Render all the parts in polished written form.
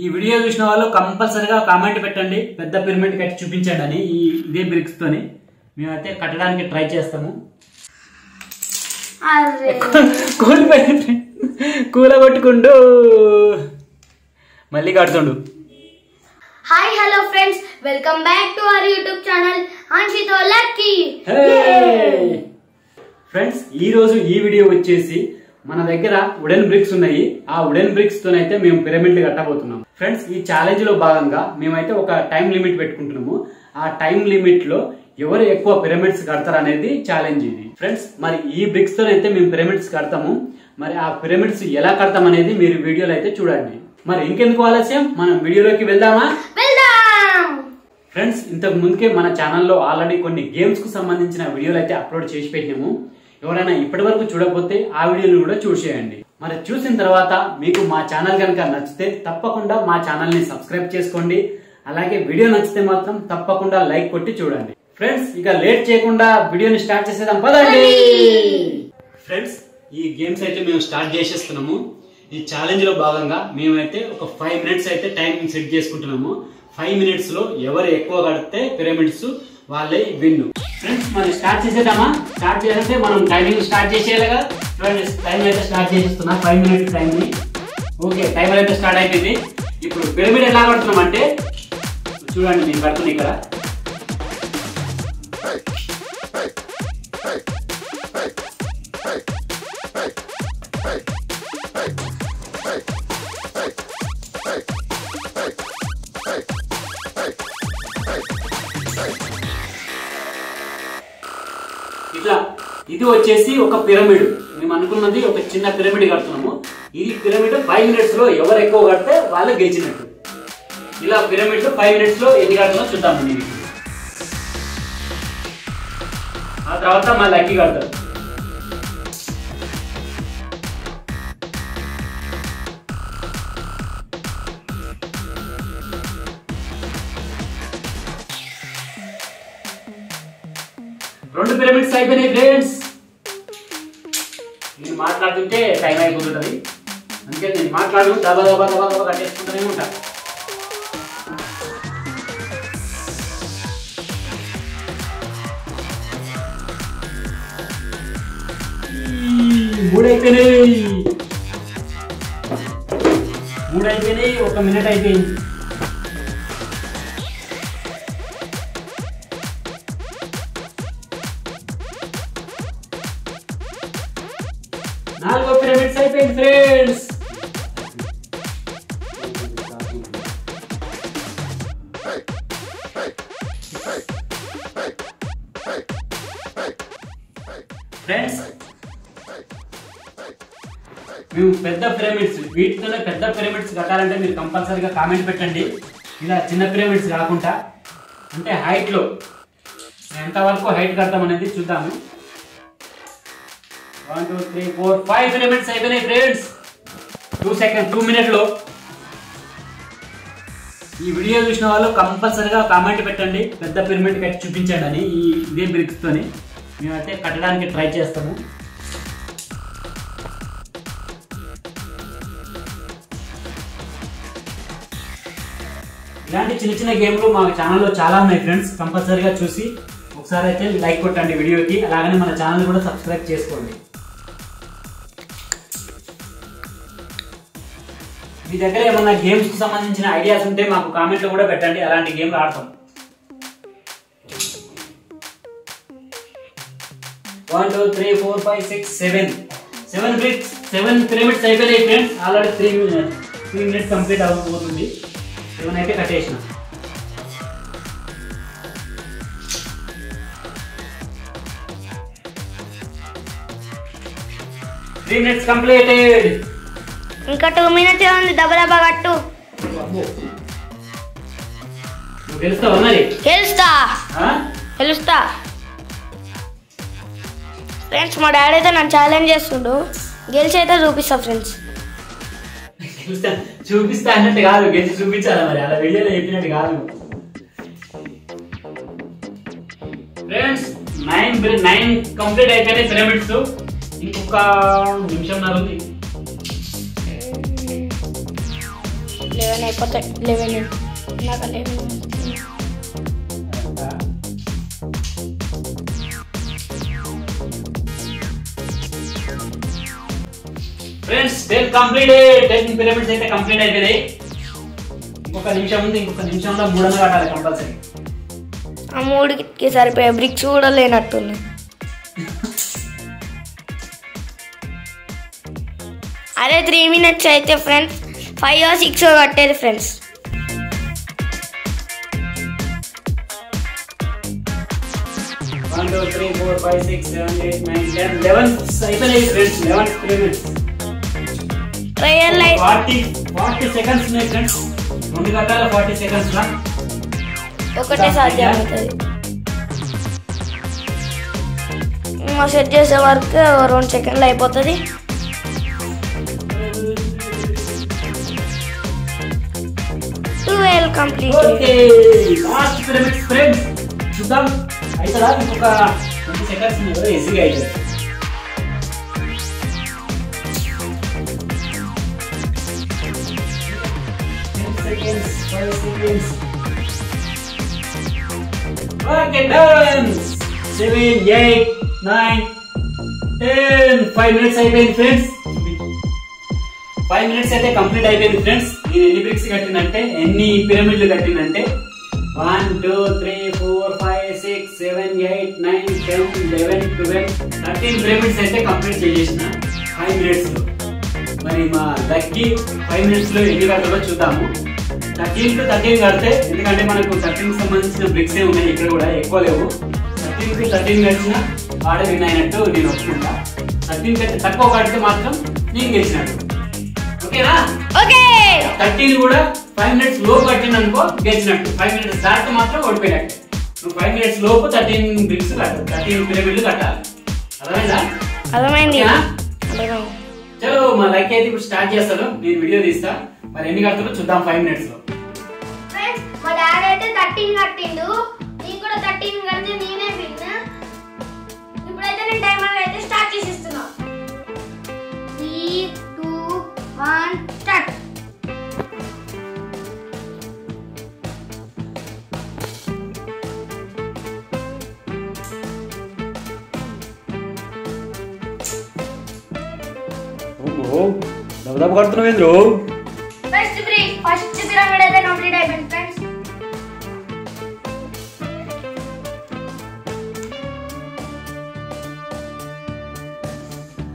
ఈ వీడియో చూసిన వాళ్ళు కంపల్సరీగా కామెంట్ పెట్టండి, పెద్ద పిరమిడ్ కట్టి చూపించండి అని. ఇదే బ్రిక్స్ తోని మేమైతే కట్టడానికి ట్రై చేస్తాము. కూలగొట్టుకుంటూ మళ్ళీ కడుతుండు. Hi hello friends, welcome back to our YouTube channel ఆన్షితో లక్కీ. ఫ్రెండ్స్, ఈ రోజు ఈ వీడియో వచ్చేసి మన దగ్గర వుడెన్ బ్రిక్స్ ఉన్నాయి. ఆ వుడెన్ బ్రిక్స్ తోనైతే మేము పిరమిడ్లు కట్టబోతున్నాం. ఫ్రెండ్స్, ఈ ఛాలెంజ్ లో భాగంగా మేమైతే ఒక టైం లిమిట్ పెట్టుకుంటున్నాము. ఆ టైం లిమిట్ లో ఎవరు ఎక్కువ పిరమిడ్స్ కడతారు అనేది ఛాలెంజ్ ఇది. ఫ్రెండ్స్, మరి ఈ బ్రిక్స్ తోనైతే మేము పిరమిడ్స్ కడతాము. మరి ఆ పిరమిడ్స్ ఎలా కడతాం అనేది మీరు వీడియోలో అయితే చూడండి. మరి ఇంకెందుకు ఆలస్యం, మనం వీడియోలోకి వెళ్దామా? ఫ్రెండ్స్, ఇంతకు ముందుకే మన ఛానల్లో ఆల్రెడీ కొన్ని గేమ్స్ కు సంబంధించిన వీడియోలు అయితే అప్లోడ్ చేసి పెట్టినాము. ఎవరైనా ఇప్పటి వరకు చూడకపోతే ఆ వీడియోలు కూడా చూసేయండి. మరి చూసిన తర్వాత మీకు మా ఛానల్ కనుక నచ్చితే తప్పకుండా మా ఛానల్ ని సబ్స్క్రైబ్ చేసుకోండి. అలాగే వీడియో నచ్చితే మాత్రం తప్పకుండా లైక్ కొట్టి చూడండి. ఫ్రెండ్స్, ఇక లేట్ చేయకుండా వీడియోని స్టార్ట్ చేసేద్దాం, పదండి. ఫ్రెండ్స్, ఈ గేమ్స్ అయితే మేము స్టార్ట్ చేసేస్తున్నాము. ఈ ఛాలెంజ్ లో భాగంగా మేమైతే ఒక 5 మినిట్స్ అయితే టైమింగ్ సెట్ చేసుకుంటున్నాము. 5 మినిట్స్ లో ఎవరు ఎక్కువ కడితే పిరమిడ్స్ వాళ్ళే విన్. ఫ్రెండ్స్, మనం స్టార్ట్ చేసేద్దామా? స్టార్ట్ చేస్తే మనం టైమింగ్ స్టార్ట్ చేసేయాలిగా. టైం అయితే స్టార్ట్ చేసేస్తున్నా, 5 మినిట్స్ టైం ని. ఓకే, టైమర్ అయితే స్టార్ట్ అయిపోయింది. ఇప్పుడు పిరమిడ్ ఎలా కడుతున్నాం అంటే చూడండి, నేను కడుతున్నా ఇక్కడ. ఇట్లా ఇది వచ్చేసి ఒక పిరమిడ్. మేము అనుకున్నది ఒక చిన్న పిరమిడ్ కడుతున్నాము. ఇది పిరమిడ్ 5 మినిట్స్ లో ఎవరు ఎక్కువ కడితే వాళ్ళు గెలిచినట్టు. ఇలా పిరమిడ్ 5 మినిట్స్ లో ఎన్ని కడుతుందో చూద్దాము. నేను ఆ తర్వాత మా లక్కీ కడతారు. రెండు పిరమిడ్స్ అయిపోయినాయి ఫ్రెండ్స్. నేను మాట్లాడుతుంటే టైం అయిపోతుంటది, అందుకే నేను మాట్లాడు దబా దబా దబా దబా కట్టేసుకుంటూనే ఉంటా. మూడు అయిపోయినాయి, 1 మినిట్ అయిపోయింది. నాలుగో పిరమిడ్స్ అయిపోయింది ఫ్రెండ్స్. ఫ్రెండ్స్, మేము పెద్ద పిరమిడ్స్, వీటితోనే పెద్ద పిరమిడ్స్ కట్టాలంటే మీరు కంపల్సరీగా కామెంట్ పెట్టండి. ఇలా చిన్న పిరమిడ్స్ కాకుండా, అంటే హైట్ లో ఎంతవరకు హైట్ కడతాం అనేది చూద్దాము. 1 2 3 4 5 పిరమిడ్స్ అయిపోయినాయి ఫ్రెండ్స్. 2 మినిట్ లో. ఈ వీడియో చూసిన వాళ్ళు కంపల్సరీగా కామెంట్ పెట్టండి, పెద్ద పిరమిడ్ కట్టి చూపించండి అని. ఇదే బ్రిక్స్ తోని మేమైతే కట్టడానికి ట్రై చేస్తాము. ఇలాంటి చిన్న చిన్న గేమ్లు మా ఛానల్లో చాలా ఉన్నాయి ఫ్రెండ్స్. కంపల్సరీగా చూసి ఒకసారి అయితే లైక్ కొట్టండి వీడియోకి. అలాగనే మన ఛానల్ కూడా సబ్స్క్రైబ్ చేసుకోండి. మీ దగ్గర ఏమన్నా గేమ్స్ కు సంబంధించిన ఐడియాస్ ఉంటే మాకు కామెంట్ లో కూడా పెట్టండి, అలాంటి గేమ్లు ఆడతాం. 1 2 3 4 5 6 7 బ్రిక్స్, 7 పిరమిడ్స్ అయిపోయినాయి ఫ్రెండ్స్. ఆల్రెడీ 3 మినిట్స్ కంప్లీట్ అవ్వబోతుంది. 7 అయితే కట్టేసిన. Three minutes completed. ఇంకా 2 మినిట్స్ ఉంది, దబదబా కట్టు. నువ్వు గెలుస్తావా మరి? గెలుస్తా ఫ్రెండ్స్. మా డాడీ అయితే నన్ను ఛాలెంజ్ చేస్తుండు, గెలిచి అయితే చూపిస్తా ఫ్రెండ్స్. చూపిస్తా అన్నట్టు కాదు, గెలిచి చూపించాలి మరి. అలా వీడియోలో చెప్పినట్టు కాదు ఫ్రెండ్స్. 9 కంప్లీట్ అయిపోయినాయి పిరమిడ్స్. ఇంకొక నిమిషం ఉంది. 11 అయిపోతాయి. 11 నాకు 11. Friends 10 completed. 10 పిరమిడ్స్ అయితే కంప్లీట్ అయిపోయాయి. ఇంకొక నిమిషం ఉంది. ఇంకొక నిమిషంలో 3 కట్టాలి కంపల్సరీ. ఆ 3కి సరిపోయే బ్రిక్స్ కూడా లేనట్టుంది. అదే 3 minutes అయితే ఫ్రెండ్స్ 5 or 6 కట్టేది ఫ్రెండ్స్. One, 2, 3, 4, 5, 6, 7, 8, 9, 10, 11 అయిపోయినాయి friends. 11 pyramids. Trial life 40 seconds ఉన్నాయి ఫ్రెండ్స్. 2 కట్టాలి 40 సెకండ్స్ లా. ఒకటే సాధ్యమవుతుంది. సెట్ చేసే వరకు 2 సెకండ్లు అయిపోతుంది. 12 complete. Okay last pyramids friends. చూద్దాం అయితదా. ఇంకొక 20 సెకండ్స్ ఉంది కదా, ఈజీగా అవుతుంది. Okay, done. 7, 8, 9, 10. 5 minutes అయిపోయింది ఫ్రెండ్స్. 5 minutes అయితే కంప్లీట్ అయిపోయింది ఫ్రెండ్స్. నేను ఎన్ని బ్రిక్స్ కట్టినంటే, ఎన్ని పిరమిడ్లు కట్టినంటే 1, 2, 3, 4, 5, 6, 7, 8, 9, 10, 11, 12, 13 పిరమిడ్స్ అయితే కంప్లీట్ చేసేసిన 5 minutes లో. మరి మా లక్కీ 5 minutes లో ఎన్ని కట్టాలో చూద్దాము. 13 to 13 కడితే, ఎందుకంటే మనకు 13 కి సంబంధించిన బ్రిక్స్ ఏ ఉన్నాయి, ఇక్కడ కూడా ఎక్కువ లేవు. 13 to 13 కట్టిన ఆడ విన్ అయినట్టు నేను ఒప్పుకుంటా. 13 కంటే తక్కువ కడితే మాత్రం నేను గెలిచినట్టు. ఓకేనా? ఓకే. 13 కూడా 5 minutes లోపు కట్టిననుకో గెలిచినట్టు. 5 minutes దాటితే మాత్రం ఓడిపోయినట్టు. నువ్వు 5 minutes లోపు 13 బ్రిక్స్ కట్టాలి, 13 పిరమిడ్లు కట్టాలి. అర్థమైందా? అర్థమైంది. చలో మా లైక్ అయితే ఇప్పుడు స్టార్ట్ చేస్తాను. నేను వీడియో తీస్తా. మరి ఎన్ని కడతారో చూద్దాం 5 minutes లో. మా డాడీ అయితే 13 కట్టిండు. నేను కూడా 13 కడితే నేనే విన్. ఇప్పుడైతే నేను టైమర్ అయితే స్టార్ట్ చేసిస్తున్నా. 3, 2, 1 స్టార్ట్. దబదబ కడుతున్నావేంద్రు? ఫస్ట్ పిరమిడ్ అయితే కంప్లీట్ అయిపోయింది ఫ్రెండ్స్.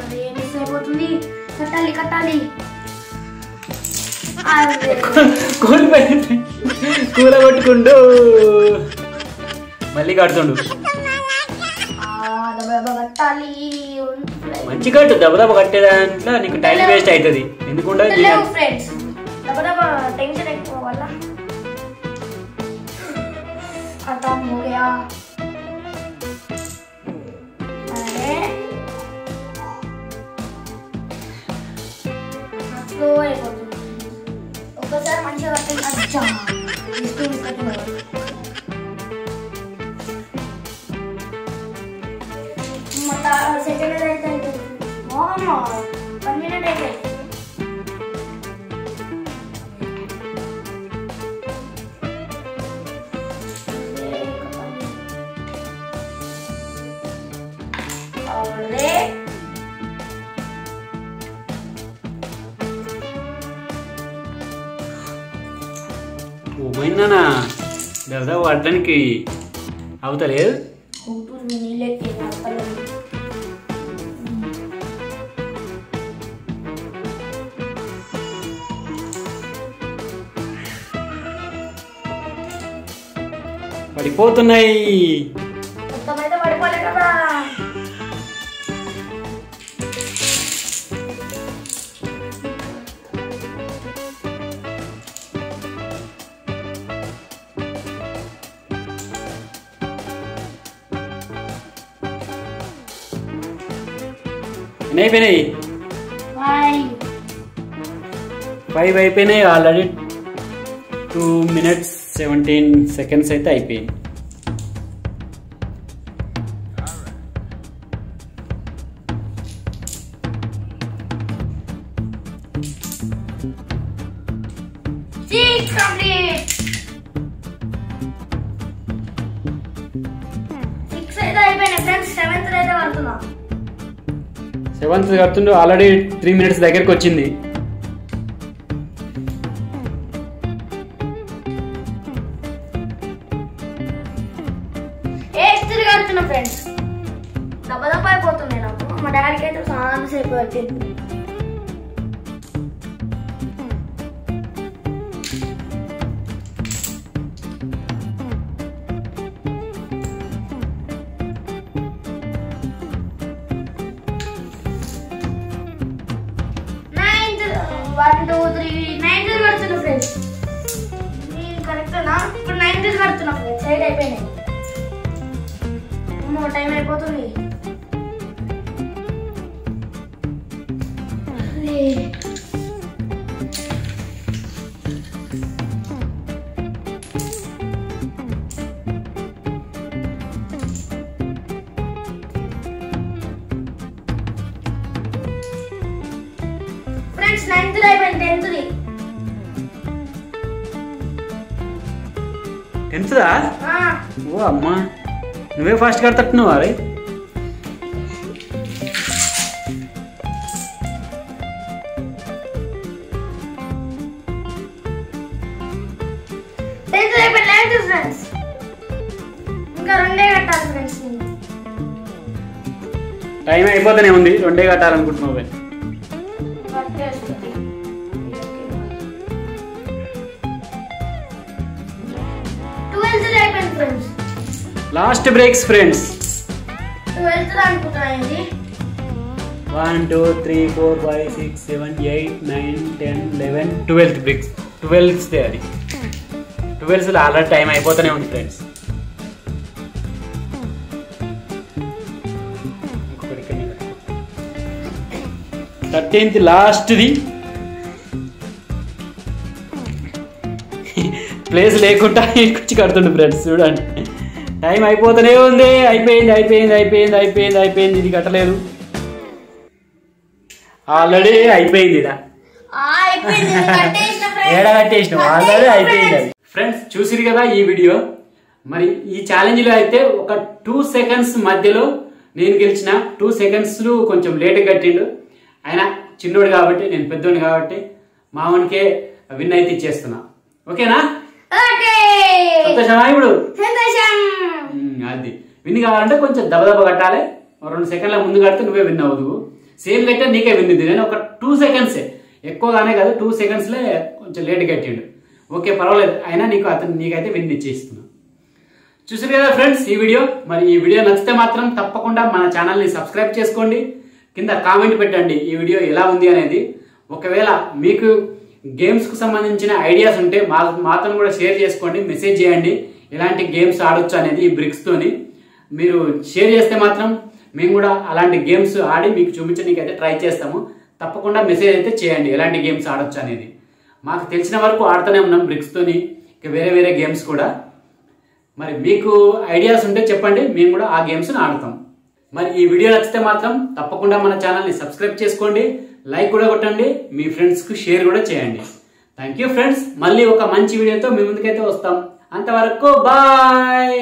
అరే మిస్ అయిపోతుంది. కట్టాలి. కూల కొట్టుకుంటూ మళ్ళీ కడుతుండు. కట్టాలి. మంచి కట్టు. దబదబ కట్టే దాంట్లో నీకు టైం వేస్ట్ అవుతుంది. ఎందుకుంటే ఫ్రెండ్స్ దబదబా టెన్షన్ ఎక్కువ వల్ల खत्म हो गया। अरे स्लो అయిపోతుంది ఒకసారి మంచిగా కట్టండి। అచ్చా ఇస్టూల్ కట్టుకోవాలి మత సెకండ్ అయితే ఓమో 1 మినిట్ అయితే ఓమైనా దాదా వాడడానికి అవుతలేదు। పడిపోతున్నాయి పడిపోలే కదా। అయిపోయినాయి 5 అయిపోయినాయి ఆల్రెడీ। 2 minutes 17 seconds అయితే అయిపోయింది। 6 కంప్లీట్. 6 అయితే అయిపోయినాయి ఫ్రెండ్స్. 7th అయితే కడుతున్నా. 7th కడుతుండు. ఆల్రెడీ 3 minutes దగ్గరికి వచ్చింది. కడుతున్నా ఫ్రెండ్స్. దబ్బదబ్బ అయిపోతుంది నాకు. మా డాడీకి అయితే చాలా సేపు వచ్చింది. కడుతున్నా ఫ్రెండ్స్. కరెక్టేనా? ఇప్పుడు 9th కడుతున్నా ఫ్రెండ్స్. 8 అయిపోయినాయి. టైం అయిపోతుంది. ఫ్రెండ్స్ 9th అయిపోయింది. 10th దా? ఓ అమ్మా, నువ్వే ఫాస్ట్ కడతట్టున్నావు. అరే ఫ్రెండ్స్ ఇంకా 2 కట్టాలి ఫ్రెండ్స్. టైం అయిపోతూనే ఉంది. 2 కట్టాలనుకుంటున్నావు. 12th అయిపోయింది friends. Last breaks friends. 12th అనుకుంటానండి. 1 2 3 4 5 6 7 8 9 10 11 12th బ్రేక్స్. 12th అది. 12th ఆల్రెడీ టైం అయిపోతూనే ఉంది ఫ్రెండ్స్. 13th లాస్ట్ది. ప్లేస్ లేకుండా ఇచ్చి కడుతుండు ఫ్రెండ్స్. చూడండి, టైం అయిపోతూనే ఉంది. అయిపోయింది. ఇది కట్టలేదు. ఆల్రెడీ అయిపోయింది. ఏడా కట్టేసినాం. ఆల్రెడీ అయిపోయింది అది. ఫ్రెండ్స్ చూసిరు కదా ఈ వీడియో. మరి ఈ ఛాలెంజ్ లో అయితే ఒక 2 seconds మధ్యలో నేను గెలిచిన. 2 seconds కొంచెం లేట్ కట్టిండు. ఆయన చిన్నోడు కాబట్టి, నేను పెద్దోడు కాబట్టి మావనికే విన్ అయితే ఇచ్చేస్తున్నా. ఓకేనా? సంతోషమా? ఇప్పుడు అది విన్ కావాలంటే కొంచెం దబదబ కట్టాలి. 2 seconds ముందు కడితే నువ్వే విన్ అవ్వదు. సేమ్ కట్టే నీకే విన్ ఇది. నేను ఒక 2 seconds ఎక్కువగానే కాదు, 2 seconds కొంచెం లేట్ కట్టిండు. ఓకే పర్వాలేదు. అయినా నీకైతే విన్ ఇచ్చేస్తున్నా. చూసారు కదా ఫ్రెండ్స్ ఈ వీడియో. మరి ఈ వీడియో నచ్చితే మాత్రం తప్పకుండా మన ఛానల్ని సబ్స్క్రైబ్ చేసుకోండి. కింద కామెంట్ పెట్టండి ఈ వీడియో ఎలా ఉంది అనేది. ఒకవేళ మీకు గేమ్స్ కు సంబంధించిన ఐడియాస్ ఉంటే మాతో కూడా షేర్ చేసుకోండి. మెసేజ్ చేయండి ఎలాంటి గేమ్స్ ఆడొచ్చు అనేది ఈ బ్రిక్స్ తోని. మీరు షేర్ చేస్తే మాత్రం మేము కూడా అలాంటి గేమ్స్ ఆడి మీకు చూపించడానికి అయితే ట్రై చేస్తాము. తప్పకుండా మెసేజ్ అయితే చేయండి ఎలాంటి గేమ్స్ ఆడొచ్చు అనేది. మాకు తెలిసిన వరకు ఆడుతూనే ఉన్నాం బ్రిక్స్ తోని, ఇంకా వేరే గేమ్స్ కూడా. మరి మీకు ఐడియాస్ ఉంటే చెప్పండి, మేము కూడా ఆ గేమ్స్ ఆడతాం. మరి ఈ వీడియో నచ్చితే మాత్రం తప్పకుండా మన ఛానల్ని సబ్స్క్రైబ్ చేసుకోండి. లైక్ కూడా కొట్టండి. మీ ఫ్రెండ్స్ కు షేర్ కూడా చేయండి. Thank you friends. మళ్ళీ ఒక మంచి వీడియోతో మీ ముందుకైతే వస్తాం. అంతవరకు బాయ్.